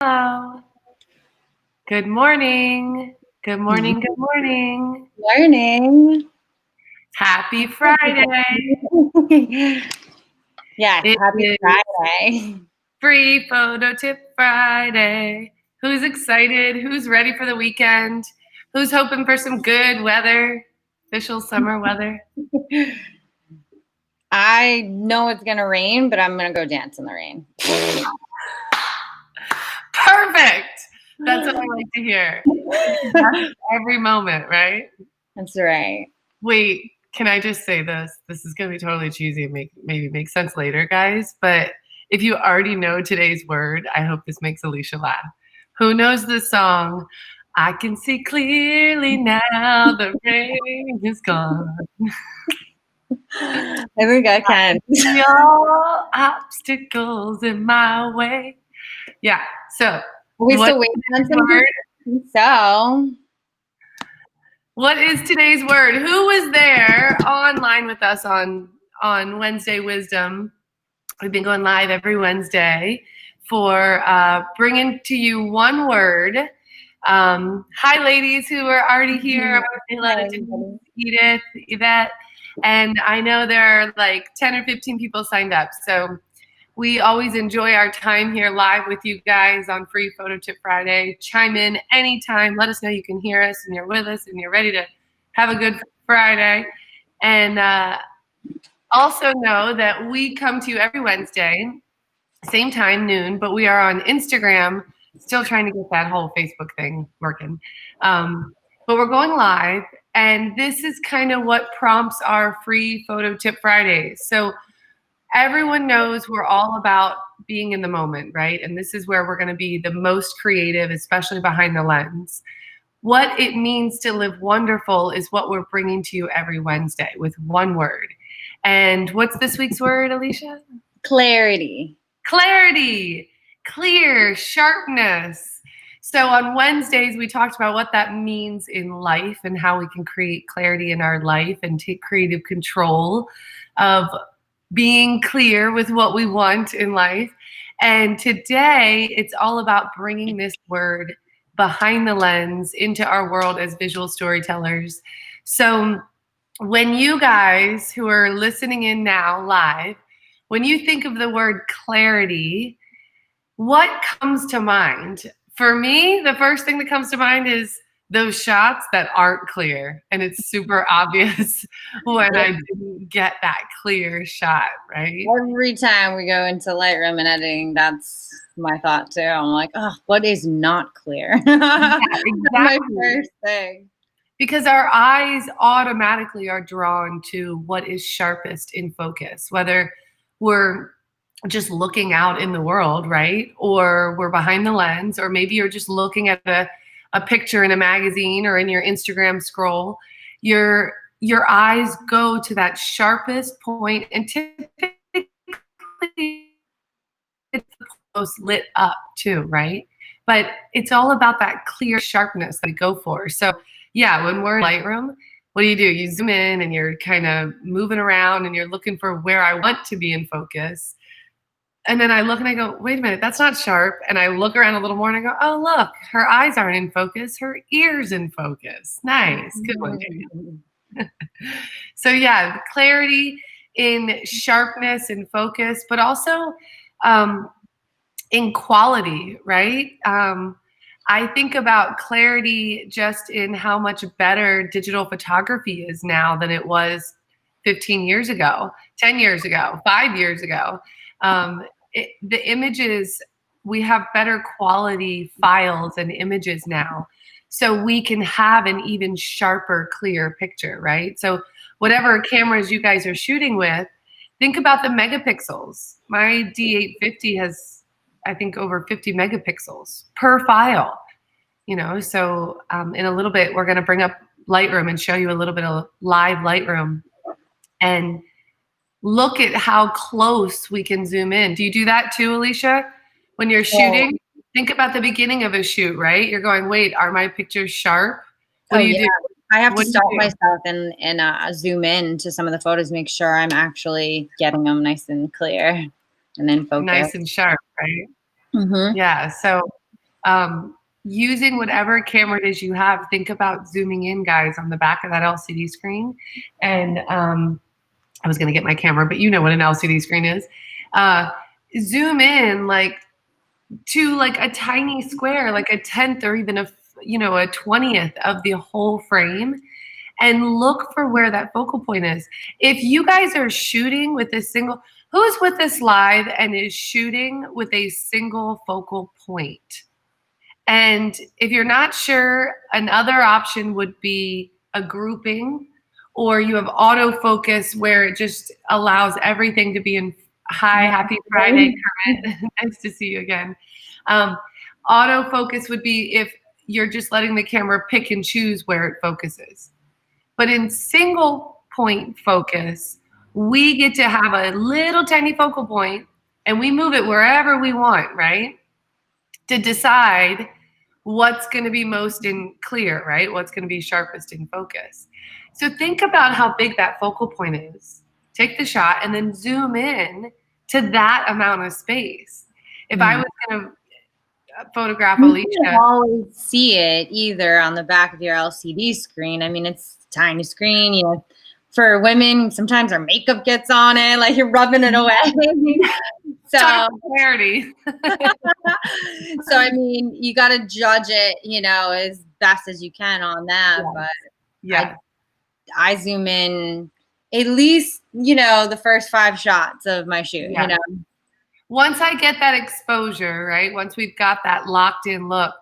Hello. Good morning. Good morning. Good morning. Morning. Happy Friday. Yes, It happy is Friday. Free Photo Tip Friday. Who's excited? Who's ready for the weekend? Who's hoping for some good weather? Official summer weather. I know it's going to rain, but I'm going to go dance in the rain. Perfect. That's what I like to hear. That's every moment, right? That's right. Wait, can I just say this? This is going to be totally cheesy and maybe make sense later, guys. But if you already know today's word, I hope this makes Alicia laugh. Who knows the song? I can see clearly now the rain is gone. I think I can. See all obstacles in my way. Yeah. So, Are we still waiting on some word? So, What is today's word? Who was there online with us on Wednesday Wisdom? We've been going live every Wednesday for bringing to you one word. Hi, ladies who are already here. Edith, Yvette, and I know there are like 10 or 15 people signed up. So we always enjoy our time here live with you guys on Free Photo Tip Friday. Chime in anytime. Let us know you can hear us and you're with us and you're ready to have a good Friday. And also know that we come to you every Wednesday, same time, noon, but we are on Instagram, still trying to get that whole Facebook thing working. But we're going live, and this is kind of what prompts our Free Photo Tip Fridays. So everyone knows we're all about being in the moment, right? And this is where we're going to be the most creative, especially behind the lens. What it means to live wonderful is what we're bringing to you every Wednesday with one word. And what's this week's word, Alicia? Clarity. Clarity, clear, sharpness. So on Wednesdays, we talked about what that means in life and how we can create clarity in our life and take creative control of being clear with what we want in life. And today, it's all about bringing this word behind the lens into our world as visual storytellers. So when you guys who are listening in now live, when you think of the word clarity, what comes to mind? For me, the first thing that comes to mind is those shots that aren't clear. And it's super obvious when I didn't get that clear shot, right? Every time we go into Lightroom and editing, that's my thought too. I'm like, oh, what is not clear? Yeah, That's my exactly. first thing. Because our eyes automatically are drawn to what is sharpest in focus, whether we're just looking out in the world, right? Or we're behind the lens, or maybe you're just looking at a picture in a magazine or in your Instagram scroll. Your eyes go to that sharpest point, and typically it's the most lit up too, right? But it's all about that clear sharpness that we go for. So yeah, when we're in Lightroom, what do? You zoom in and you're kind of moving around and you're looking for where I want to be in focus. And then I look and I go, wait a minute, that's not sharp. And I look around a little more and I go, oh, look, her eyes aren't in focus. Her ear's in focus. Nice. Good one, Jamie. So yeah, clarity in sharpness and focus, but also in quality, right? I think about clarity just in how much better digital photography is now than it was 15 years ago, 10 years ago, 5 years ago. The images, we have better quality files and images now. So we can have an even sharper, clear picture, right? So whatever cameras you guys are shooting with, think about the megapixels. My D850 has, I think, over 50 megapixels per file. So in a little bit, we're going to bring up Lightroom and show you a little bit of live Lightroom and look at how close we can zoom in. Do you do that too, Alicia? When you're shooting, think about the beginning of a shoot, right? You're going, wait, are my pictures sharp? What do you do? I have to stop myself and zoom in to some of the photos, make sure I'm actually getting them nice and clear and then focus. Nice and sharp, right? Mm-hmm. Yeah. So using whatever camera it is you have, think about zooming in, guys, on the back of that LCD screen. And I was going to get my camera, but you know what an LCD screen is. Zoom in like to like a tiny square, like a 10th or even a 20th of the whole frame, and look for where that focal point is. If you guys are shooting with a single, who's with us live and is shooting with a single focal point? And if you're not sure, another option would be a grouping, or you have autofocus where it just allows everything to be in hi, happy Friday, Kermit. Nice to see you again. Autofocus would be if you're just letting the camera pick and choose where it focuses. But in single point focus, we get to have a little tiny focal point and we move it wherever we want, right? To decide what's going to be most in clear, right? What's going to be sharpest in focus. So think about how big that focal point is. Take the shot and then zoom in to that amount of space. If I was going to photograph Alicia, you don't always see it either on the back of your LCD screen. I mean, it's a tiny screen. You know, for women, sometimes our makeup gets on it, like you're rubbing it away. So clarity. So I mean, you got to judge it, you know, as best as you can on that. Yes. But yeah, I zoom in at least, you know, the first 5 shots of my shoot. Yeah. You know, once I get that exposure, right? Once we've got that locked in look,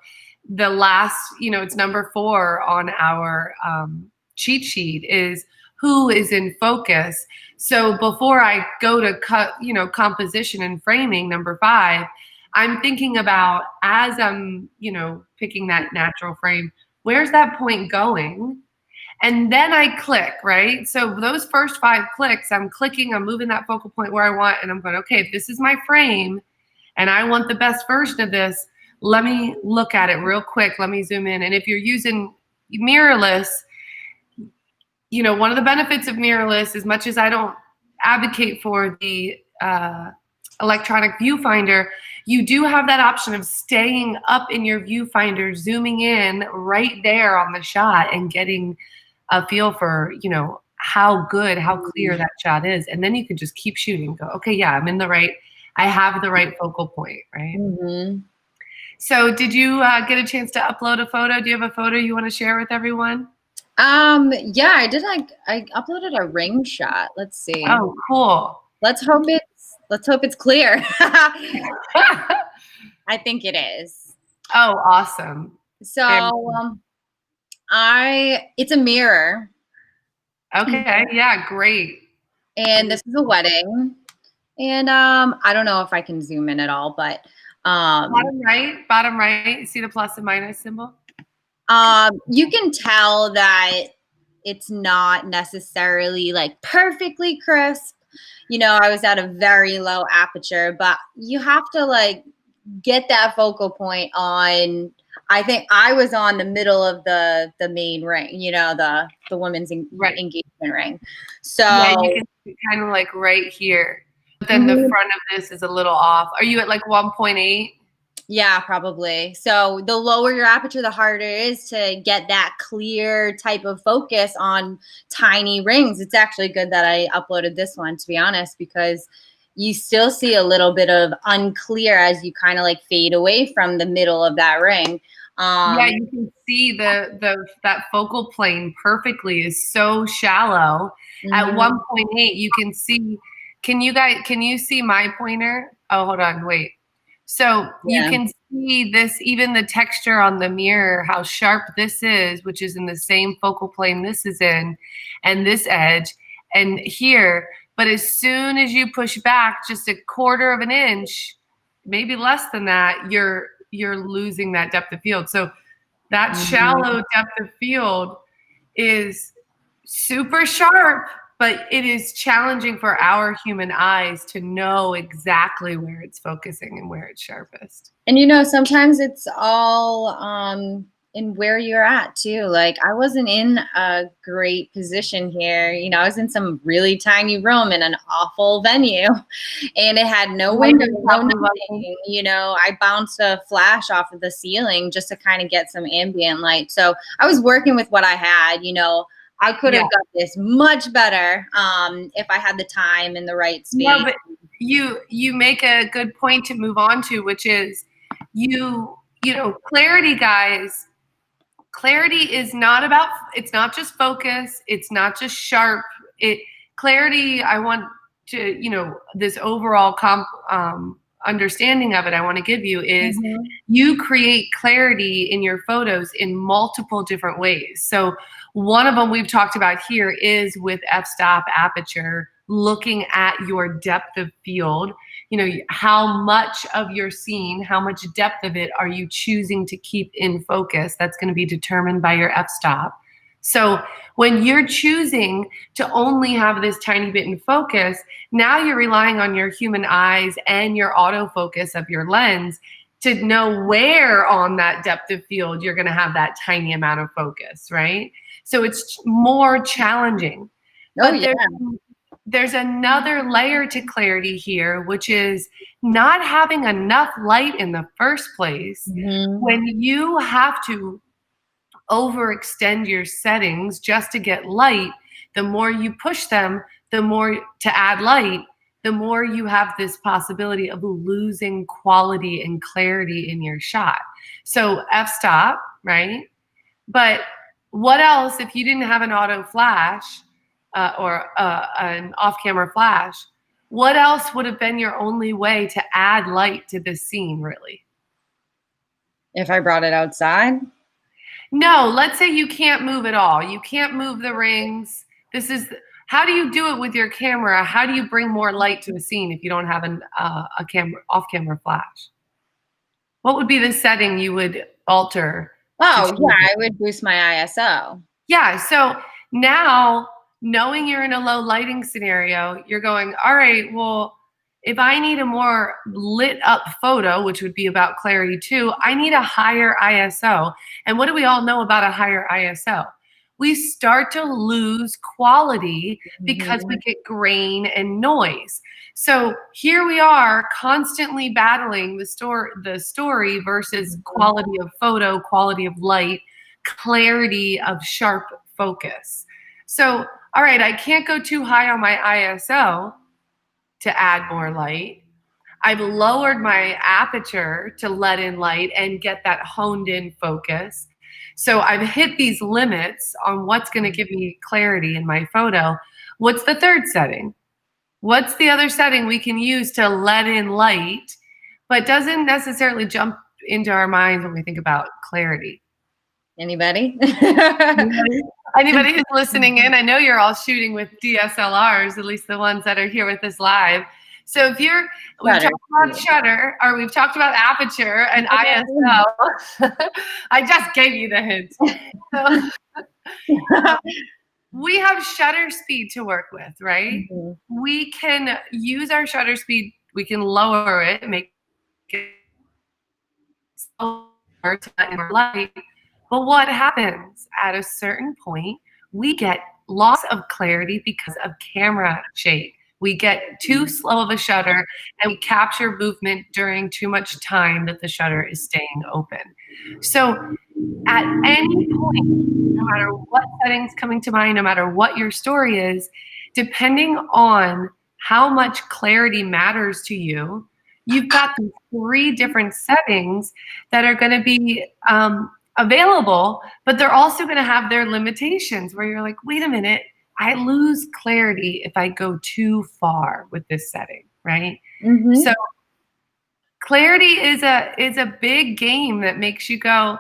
the last, it's number 4 on our cheat sheet is who is in focus. So before I go to cut, composition and framing, number 5, I'm thinking about, as I'm, picking that natural frame, where's that point going? And then I click, right? So those first 5 clicks, I'm clicking, I'm moving that focal point where I want, and I'm going, okay, if this is my frame and I want the best version of this, let me look at it real quick. Let me zoom in. And if you're using mirrorless, one of the benefits of mirrorless, as much as I don't advocate for the electronic viewfinder, you do have that option of staying up in your viewfinder, zooming in right there on the shot and getting a feel for, how good, how clear that shot is. And then you can just keep shooting. Go, okay, yeah, I have the right focal point, right? Mm-hmm. So did you get a chance to upload a photo? Do you have a photo you want to share with everyone? Yeah, I did. I uploaded a ring shot. Let's see. Oh, cool. Let's hope it's clear. I think it is. Oh, awesome. So, it's a mirror. Okay. Yeah. Great. And this is a wedding. And, I don't know if I can zoom in at all, but, bottom right, see the plus and minus symbol? you can tell that it's not necessarily like perfectly crisp. I was at a very low aperture, but you have to like get that focal point on. I think I was on the middle of the main ring, the women's engagement ring. So yeah, you can see kind of like right here, but then the front of this is a little off. Are you at like 1.8? Yeah, probably. So the lower your aperture, the harder it is to get that clear type of focus on tiny rings. It's actually good that I uploaded this one, to be honest, because you still see a little bit of unclear as you kind of like fade away from the middle of that ring. Yeah, you can see that focal plane perfectly is so shallow. At 1.8, you can see. Can you see my pointer? Oh, hold on, wait. So you can see this, even the texture on the mirror, how sharp this is, which is in the same focal plane this is in, and this edge, and here. But as soon as you push back just a quarter of an inch, maybe less than that, you're losing that depth of field. So that shallow depth of field is super sharp, but it is challenging for our human eyes to know exactly where it's focusing and where it's sharpest. And sometimes it's all in where you're at too. Like I wasn't in a great position here. You know, I was in some really tiny room in an awful venue and it had no windows, no nothing. You know, I bounced a flash off of the ceiling just to kind of get some ambient light. So I was working with what I had, you know. I could have got this much better if I had the time and the right space. No, but you make a good point to move on to, which is you know, clarity, guys. Clarity is not about, it's not just focus, it's not just sharp. Clarity, I want to, you know, this overall understanding of it I want to give you is you create clarity in your photos in multiple different ways. So one of them we've talked about here is with f-stop aperture, looking at your depth of field. You know, how much of your scene, how much depth of it are you choosing to keep in focus? That's going to be determined by your f-stop. So when you're choosing to only have this tiny bit in focus, now you're relying on your human eyes and your autofocus of your lens to know where on that depth of field you're going to have that tiny amount of focus, right? So it's more challenging. But there's another layer to clarity here, which is not having enough light in the first place. When you have to overextend your settings just to get light, the more you push them, the more to add light, the more you have this possibility of losing quality and clarity in your shot. So f-stop, right? But what else if you didn't have an auto flash or an off-camera flash? What else would have been your only way to add light to this scene, really? If I brought it outside? No, let's say you can't move at all. You can't move the rings. This is, how do you do it with your camera? How do you bring more light to a scene if you don't have a camera, off-camera flash? What would be the setting you would alter? Oh, yeah, I would boost my ISO. Yeah, so now knowing you're in a low lighting scenario, you're going, all right, well, if I need a more lit up photo, which would be about clarity too, I need a higher ISO. And what do we all know about a higher ISO? We start to lose quality because we get grain and noise. So here we are constantly battling the story versus quality of photo, quality of light, clarity of sharp focus. So, all right, I can't go too high on my ISO to add more light. I've lowered my aperture to let in light and get that honed in focus. So I've hit these limits on what's going to give me clarity in my photo. What's the third setting? What's the other setting we can use to let in light, but doesn't necessarily jump into our minds when we think about clarity? Anybody? Anybody who's listening in, I know you're all shooting with DSLRs, at least the ones that are here with us live. So if we've talked about shutter, or we've talked about aperture and ISO. I just gave you the hint. So, we have shutter speed to work with, right? We can use our shutter speed. We can lower it, make it slower to let more light. But what happens at a certain point? We get loss of clarity because of camera shake. We get too slow of a shutter and we capture movement during too much time that the shutter is staying open. So at any point, no matter what settings coming to mind, no matter what your story is, depending on how much clarity matters to you, you've got these 3 different settings that are going to be available, but they're also going to have their limitations where you're like, wait a minute, I lose clarity if I go too far with this setting, right? So clarity is a big game that makes you go,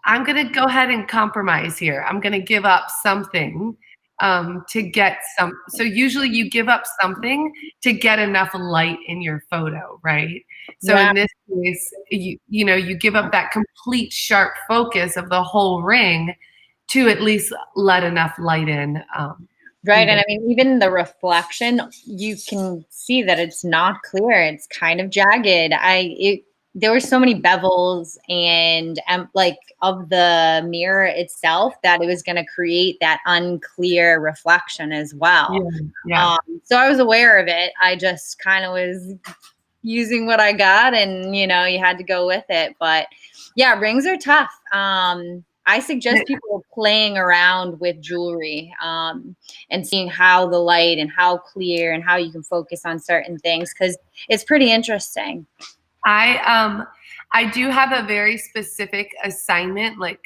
I'm going to go ahead and compromise here. I'm going to give up something to get some. So usually you give up something to get enough light in your photo, right? So in this case, you know, you give up that complete sharp focus of the whole ring to at least let enough light in. Right. And I mean, even the reflection, you can see that it's not clear. It's kind of jagged. there were so many bevels and like of the mirror itself that it was going to create that unclear reflection as well. Yeah. So I was aware of it. I just kind of was using what I got, and you had to go with it. But yeah, rings are tough. I suggest people playing around with jewelry and seeing how the light and how clear and how you can focus on certain things, because it's pretty interesting. I do have a very specific assignment, like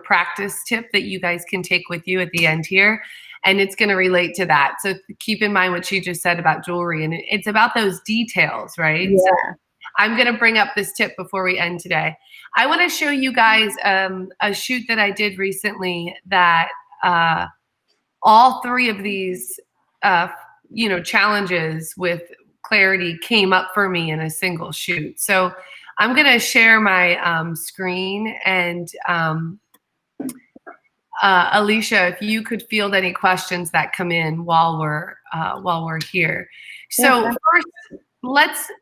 practice tip that you guys can take with you at the end here, and it's going to relate to that. So keep in mind what she just said about jewelry, and it's about those details, right? Yeah. So I'm going to bring up this tip before we end today. I want to show you guys a shoot that I did recently that all three of these challenges with clarity came up for me in a single shoot. So I'm going to share my screen, and Alicia, if you could field any questions that come in while we're here. So Yeah. first,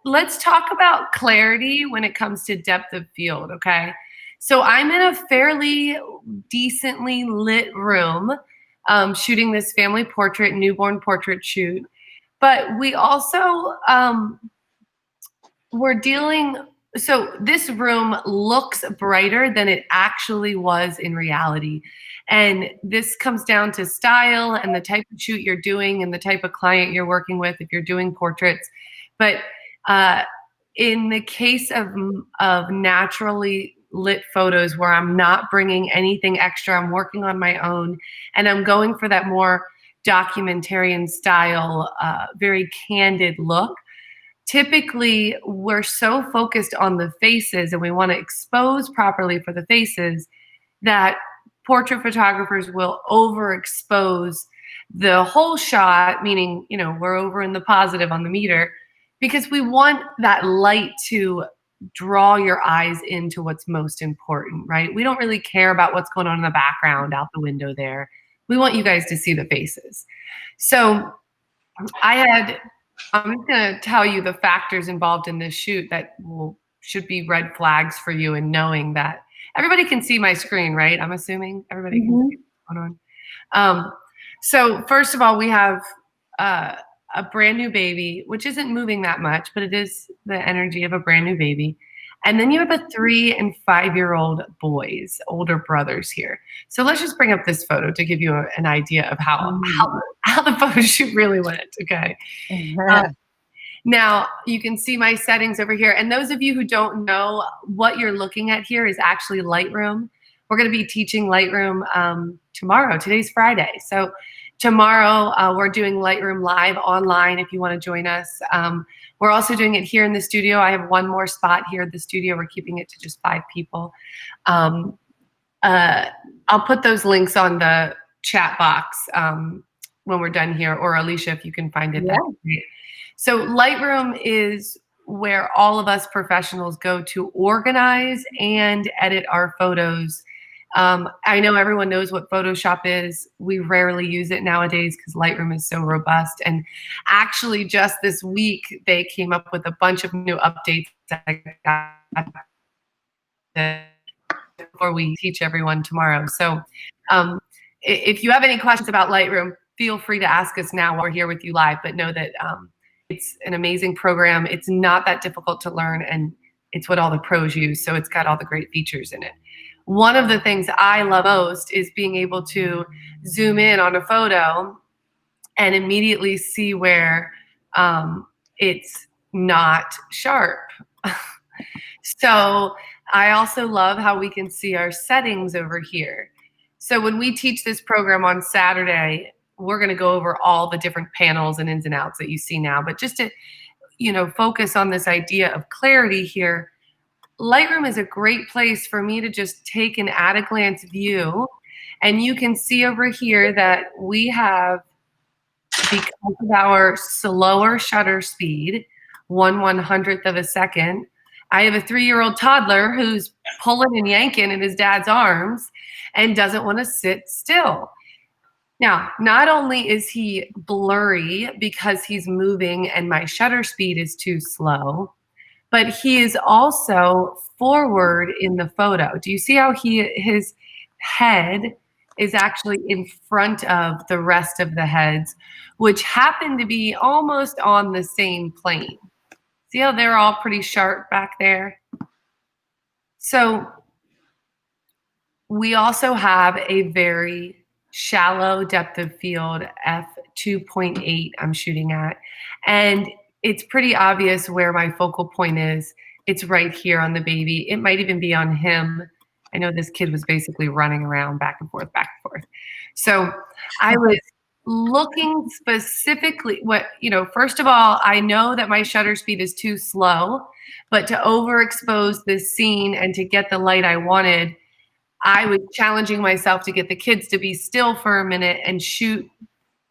let's talk about clarity when it comes to depth of field. Okay, so I'm in a fairly decently lit room, shooting this family portrait, newborn portrait shoot. But we also so this room looks brighter than it actually was in reality. And this comes down to style and the type of shoot you're doing and the type of client you're working with if you're doing portraits. But in the case of naturally lit photos where I'm not bringing anything extra, I'm working on my own, and I'm going for that more documentarian style, very candid look. Typically, we're so focused on the faces and we want to expose properly for the faces that portrait photographers will overexpose the whole shot, meaning, we're over in the positive on the meter, because we want that light to draw your eyes into what's most important, right? We don't really care about what's going on in the background out the window there. We want you guys to see the faces. So I'm just going to tell you the factors involved in this shoot that should be red flags for you, and knowing that everybody can see my screen, right? I'm assuming everybody can see what's going on. So first of all, we have a brand new baby, which isn't moving that much, but it is the energy of a brand new baby. And then you have a 3- and 5-year-old boys, older brothers here. So let's just bring up this photo to give you an idea of how the photo shoot really went, okay? Now, you can see my settings over here. And those of you who don't know, what you're looking at here is actually Lightroom. We're going to be teaching Lightroom tomorrow. Today's Friday. So tomorrow, we're doing Lightroom live online if you want to join us. We're also doing it here in the studio. I have one more spot here at the studio. We're keeping it to just 5 people. I'll put those links on the chat box when we're done here, or Alicia, if you can find it. Yeah. So Lightroom is where all of us professionals go to organize and edit our photos. I know everyone knows what Photoshop is. We rarely use it nowadays because Lightroom is so robust. And actually, just this week, they came up with a bunch of new updates before we teach everyone tomorrow. So if you have any questions about Lightroom, feel free to ask us now while we're here with you live. But know that it's an amazing program. It's not that difficult to learn, and it's what all the pros use. So it's got all the great features in it. One of the things I love most is being able to zoom in on a photo and immediately see where it's not sharp. So I also love how we can see our settings over here. So when we teach this program on Saturday, we're going to go over all the different panels and ins and outs that you see now. But just to, focus on this idea of clarity here, Lightroom is a great place for me to just take an at-a-glance view. And you can see over here that we have, because of our slower shutter speed, 1/100th of a second, I have a 3-year-old toddler who's pulling and yanking in his dad's arms and doesn't want to sit still. Now, not only is he blurry because he's moving and my shutter speed is too slow, but he is also forward in the photo. Do you see how his head is actually in front of the rest of the heads, which happen to be almost on the same plane? See how they're all pretty sharp back there? So we also have a very shallow depth of field, f2.8 I'm shooting at. And it's pretty obvious where my focal point is. It's right here on the baby. It might even be on him. I know this kid was basically running around back and forth, back and forth. So I was looking specifically first of all, I know that my shutter speed is too slow, but to overexpose this scene and to get the light I wanted, I was challenging myself to get the kids to be still for a minute and shoot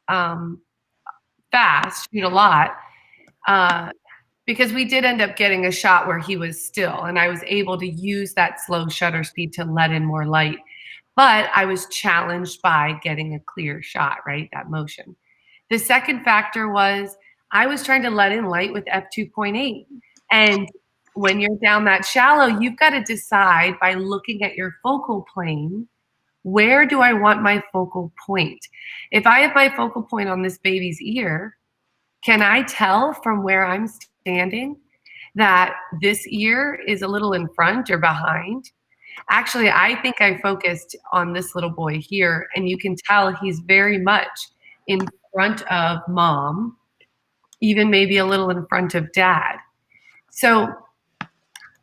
fast, shoot a lot, because we did end up getting a shot where he was still, and I was able to use that slow shutter speed to let in more light. But I was challenged by getting a clear shot, right? That motion. The second factor was I was trying to let in light with f2.8. And when you're down that shallow, you've got to decide by looking at your focal plane, where do I want my focal point? If I have my focal point on this baby's ear, can I tell from where I'm standing that this ear is a little in front or behind? Actually, I think I focused on this little boy here, and you can tell he's very much in front of mom, even maybe a little in front of dad. So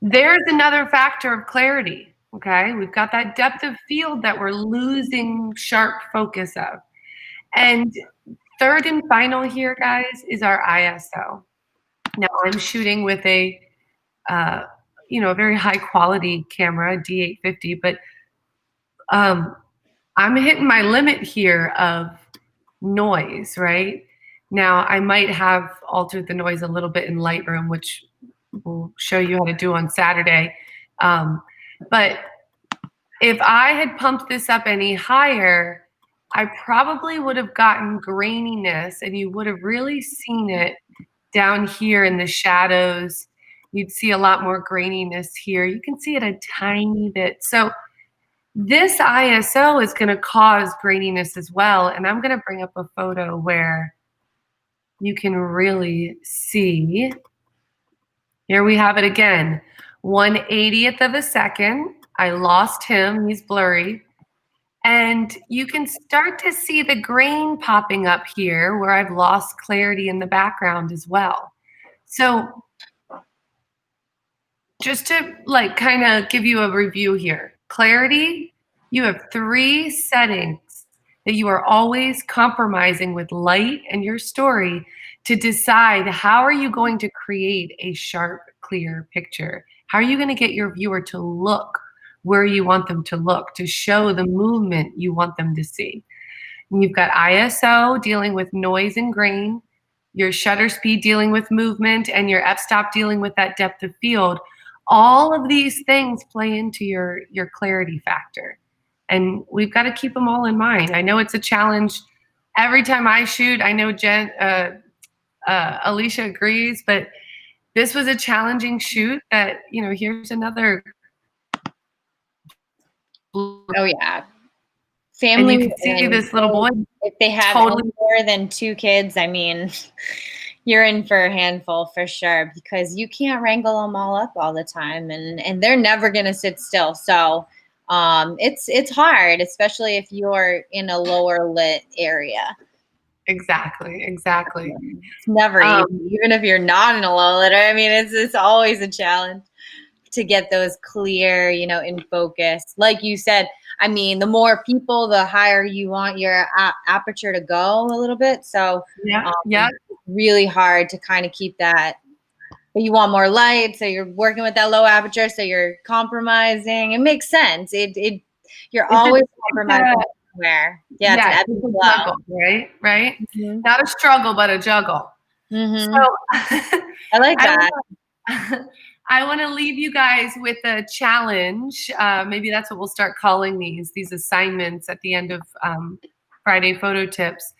there's another factor of clarity, okay? We've got that depth of field that we're losing sharp focus of. And third and final here, guys, is our ISO. Now, I'm shooting with a very high quality camera, D850, but I'm hitting my limit here of noise, right? Now, I might have altered the noise a little bit in Lightroom, which we'll show you how to do on Saturday. But if I had pumped this up any higher, I probably would have gotten graininess, and you would have really seen it down here in the shadows. You'd see a lot more graininess here. You can see it a tiny bit. So this ISO is going to cause graininess as well. And I'm going to bring up a photo where you can really see. Here we have it again. 1/80th of a second. I lost him. He's blurry. And you can start to see the grain popping up here where I've lost clarity in the background as well. So just to kind of give you a review here. Clarity, you have 3 settings that you are always compromising with light and your story to decide how are you going to create a sharp, clear picture. How are you going to get your viewer to look where you want them to look, to show the movement you want them to see. And you've got ISO dealing with noise and grain, your shutter speed dealing with movement, and your f-stop dealing with that depth of field. All of these things play into your clarity factor. And we've got to keep them all in mind. I know it's a challenge every time I shoot. I know Alicia agrees, but this was a challenging shoot that, here's another. Oh yeah. Family. And you can see this little boy. If they have more than 2 kids, I mean, you're in for a handful for sure, because you can't wrangle them all up all the time, and they're never gonna sit still. So it's hard, especially if you're in a lower lit area. Exactly. It's never easy, even if you're not in a low lit. I mean, it's always a challenge to get those clear, in focus. Like you said, I mean, the more people, the higher you want your aperture to go a little bit. So yeah, really hard to kind of keep that. But you want more light, so you're working with that low aperture, so you're compromising. It makes sense. You're always compromising somewhere. Yeah, it's a juggle, right? Mm-hmm. Not a struggle, but a juggle. Mm-hmm. So I like that. I want to leave you guys with a challenge. Maybe that's what we'll start calling these assignments at the end of Friday Photo Tips.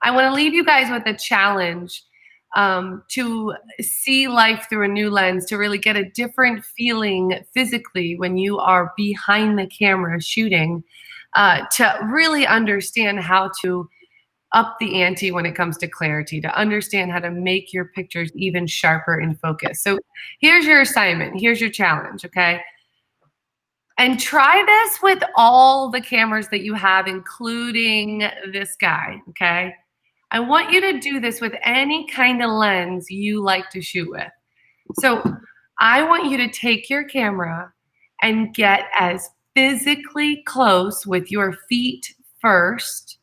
I want to leave you guys with a challenge. to see life through a new lens, to really get a different feeling physically when you are behind the camera shooting, to really understand how to up the ante when it comes to clarity, to understand how to make your pictures even sharper in focus. So here's your assignment. Here's your challenge, okay? And try this with all the cameras that you have, including this guy, okay? I want you to do this with any kind of lens you like to shoot with. So I want you to take your camera and get as physically close with your feet first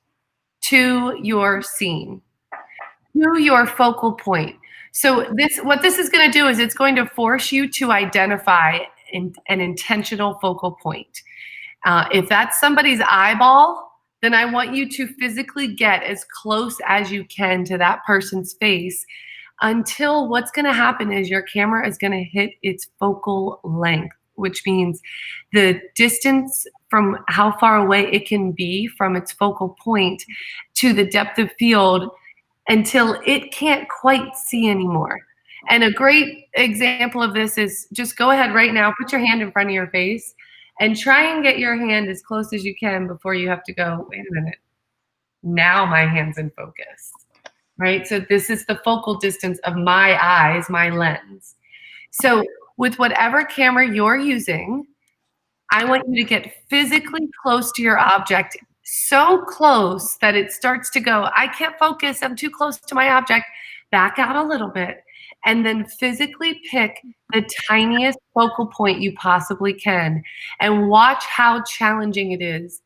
to your scene, to your focal point. So what this is going to do is it's going to force you to identify an intentional focal point. If that's somebody's eyeball, then I want you to physically get as close as you can to that person's face until what's going to happen is your camera is going to hit its focal length, which means the distance from how far away it can be from its focal point to the depth of field until it can't quite see anymore. And a great example of this is just go ahead right now, put your hand in front of your face and try and get your hand as close as you can before you have to go, wait a minute, now my hand's in focus, right? So this is the focal distance of my eyes, my lens. So with whatever camera you're using, I want you to get physically close to your object, so close that it starts to go, I can't focus, I'm too close to my object. Back out a little bit, and then physically pick the tiniest focal point you possibly can, and watch how challenging it is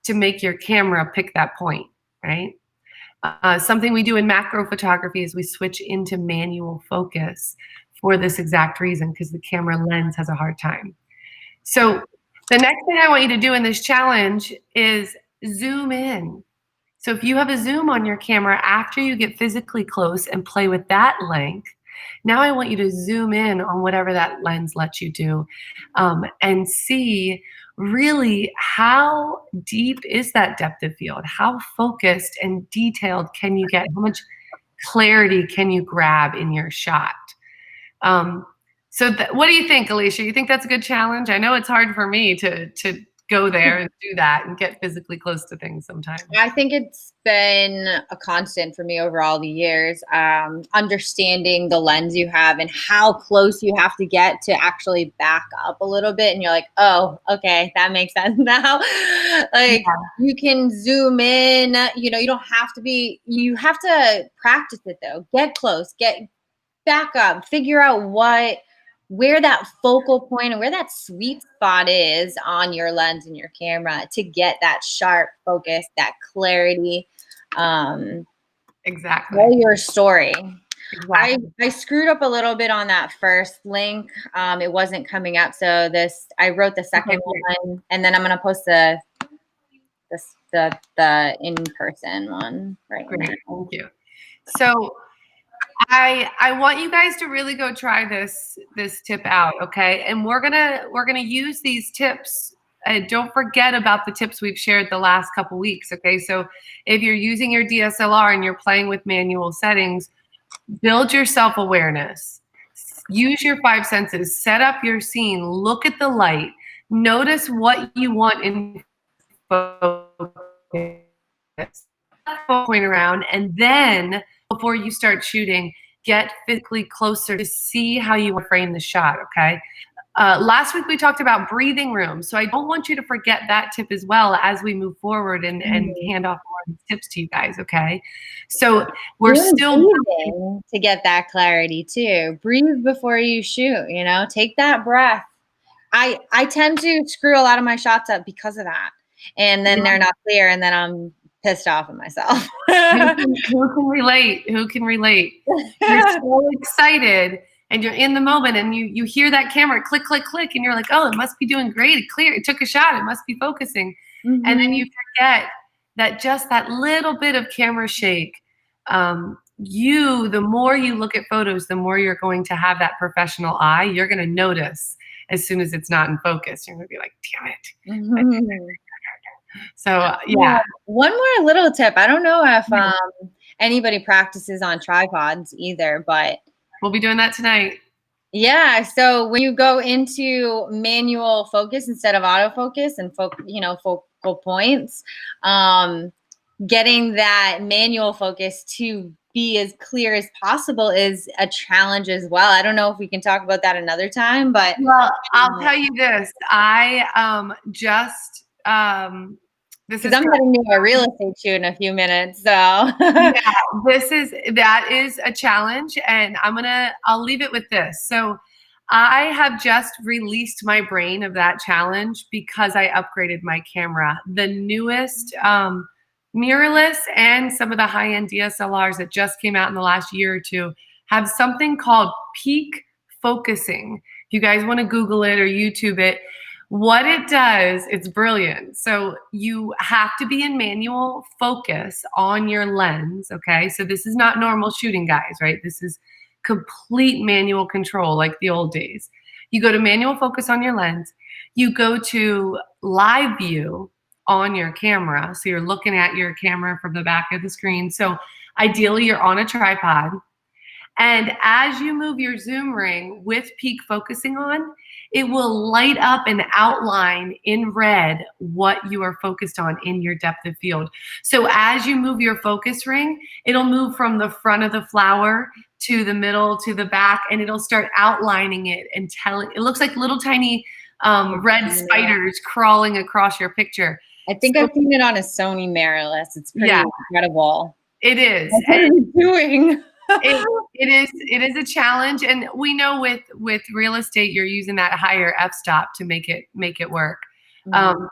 to make your camera pick that point, right? Something we do in macro photography is we switch into manual focus for this exact reason, because the camera lens has a hard time. So the next thing I want you to do in this challenge is zoom in. So if you have a zoom on your camera after you get physically close and play with that length, now I want you to zoom in on whatever that lens lets you do, and see really how deep is that depth of field? How focused and detailed can you get? How much clarity can you grab in your shot? So what do you think, Alicia? You think that's a good challenge? I know it's hard for me to go there and do that and get physically close to things sometimes. I think it's been a constant for me over all the years, understanding the lens you have and how close you have to get to actually back up a little bit. And you're like, oh, okay, that makes sense now. Like you can zoom in, you know, you don't have to be, you have to practice it though. Get close, get back up, figure out where that focal point and where that sweet spot is on your lens and your camera to get that sharp focus, that clarity. Exactly. Tell your story. Exactly. I screwed up a little bit on that first link. It wasn't coming up. So I wrote the second one, and then I'm going to post the in-person one right now. Thank you. So I want you guys to really go try this tip out, okay? And we're gonna use these tips. Don't forget about the tips we've shared the last couple weeks, okay? So if you're using your DSLR and you're playing with manual settings, build your self-awareness. Use your 5 senses. Set up your scene. Look at the light. Notice what you want in focus. Point around, and then before you start shooting, get physically closer to see how you frame the shot, okay? Last week we talked about breathing room, so I don't want you to forget that tip as well as we move forward and hand off more tips to you guys, okay? So we're still breathing to get that clarity too. Breathe before you shoot, you know, take that breath. I tend to screw a lot of my shots up because of that, and then they're not clear, and then I'm pissed off at myself. Who can relate? Who can relate? You're so excited and you're in the moment and you hear that camera click, click, click, and you're like, oh, it must be doing great. It clear. It took a shot. It must be focusing. And then you forget that just that little bit of camera shake, the more you look at photos, the more you're going to have that professional eye. You're going to notice as soon as it's not in focus. You're going to be like, damn it. So yeah. One more little tip. I don't know if anybody practices on tripods either, but we'll be doing that tonight. Yeah. So when you go into manual focus instead of autofocus and focal points, getting that manual focus to be as clear as possible is a challenge as well. I don't know if we can talk about that another time, but well, I'll tell you this. I just because I'm heading to a real estate shoot in a few minutes. So yeah, that is a challenge, and I'll leave it with this. So I have just released my brain of that challenge because I upgraded my camera. The newest mirrorless and some of the high-end DSLRs that just came out in the last year or two have something called peak focusing. If you guys want to Google it or YouTube it, what it does, it's brilliant. So you have to be in manual focus on your lens, okay? So this is not normal shooting, guys, right? This is complete manual control like the old days. You go to manual focus on your lens. You go to live view on your camera. So you're looking at your camera from the back of the screen. So ideally you're on a tripod. And as you move your zoom ring with peak focusing on, it will light up and outline in red what you are focused on in your depth of field. So as you move your focus ring, it'll move from the front of the flower to the middle to the back, and it'll start outlining it and telling. It looks like little tiny red spiders crawling across your picture. I think I've seen it on a Sony mirrorless. It's pretty incredible. It is. What are you doing? It is a challenge, and we know with real estate you're using that higher f-stop to make it work. Mm-hmm.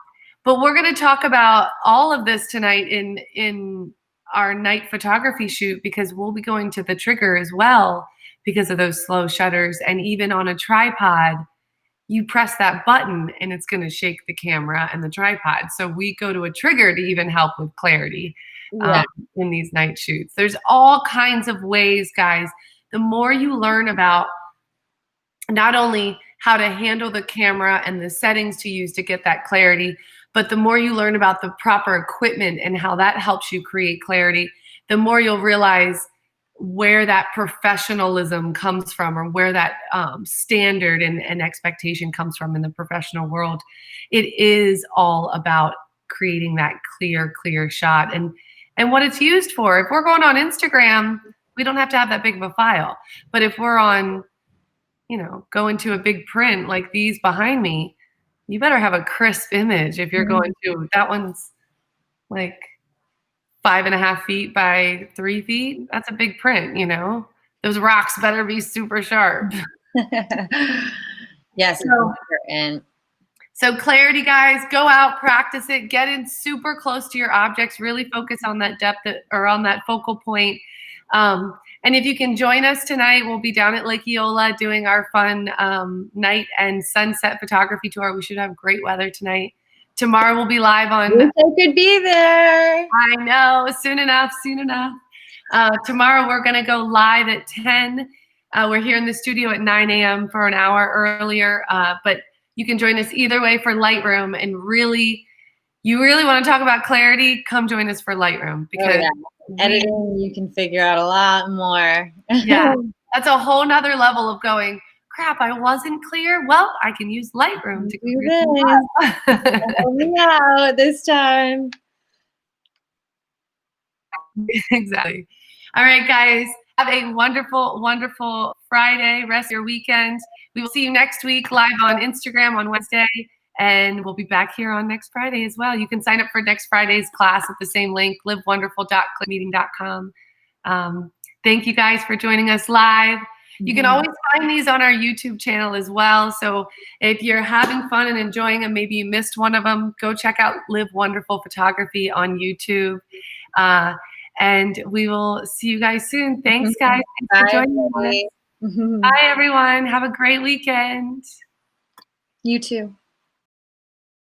But we're going to talk about all of this tonight in our night photography shoot, because we'll be going to the trigger as well because of those slow shutters. And even on a tripod, you press that button and it's going to shake the camera and the tripod. So we go to a trigger to even help with clarity. In these night shoots. There's all kinds of ways, guys. The more you learn about not only how to handle the camera and the settings to use to get that clarity, but the more you learn about the proper equipment and how that helps you create clarity, the more you'll realize where that professionalism comes from, or where that standard and expectation comes from in the professional world. It is all about creating that clear shot. And what it's used for. If we're going on Instagram, we don't have to have that big of a file. But if we're on, going to a big print like these behind me, you better have a crisp image. If you're going to, that one's like 5.5 feet by 3 feet. That's a big print, Those rocks better be super sharp. Yes, important. So clarity, guys, go out, practice it, get in super close to your objects, really focus on that depth or on that focal point. And if you can join us tonight, we'll be down at Lake Eola doing our fun night and sunset photography tour. We should have great weather tonight. Tomorrow we'll be live on. Wish I could be there. I know, soon enough. Tomorrow we're going to go live at 10. We're here in the studio at 9 a.m. for an hour earlier, but you can join us either way for Lightroom. And you really want to talk about clarity, come join us for Lightroom, because editing, you can figure out a lot more. Yeah, that's a whole nother level of going, crap, I wasn't clear. Well, I can use Lightroom to do this. Help me out this time. Exactly. All right, guys. Have a wonderful, wonderful Friday. Rest of your weekend. We will see you next week live on Instagram on Wednesday, and we'll be back here on next Friday as well. You can sign up for next Friday's class at the same link, livewonderful.clickmeeting.com. Thank you guys for joining us live. You can always find these on our YouTube channel as well. So if you're having fun and enjoying them, maybe you missed one of them, go check out Live Wonderful Photography on YouTube. And we will see you guys soon. Thanks, guys. Thanks for joining us. Bye, everyone. Have a great weekend. You too.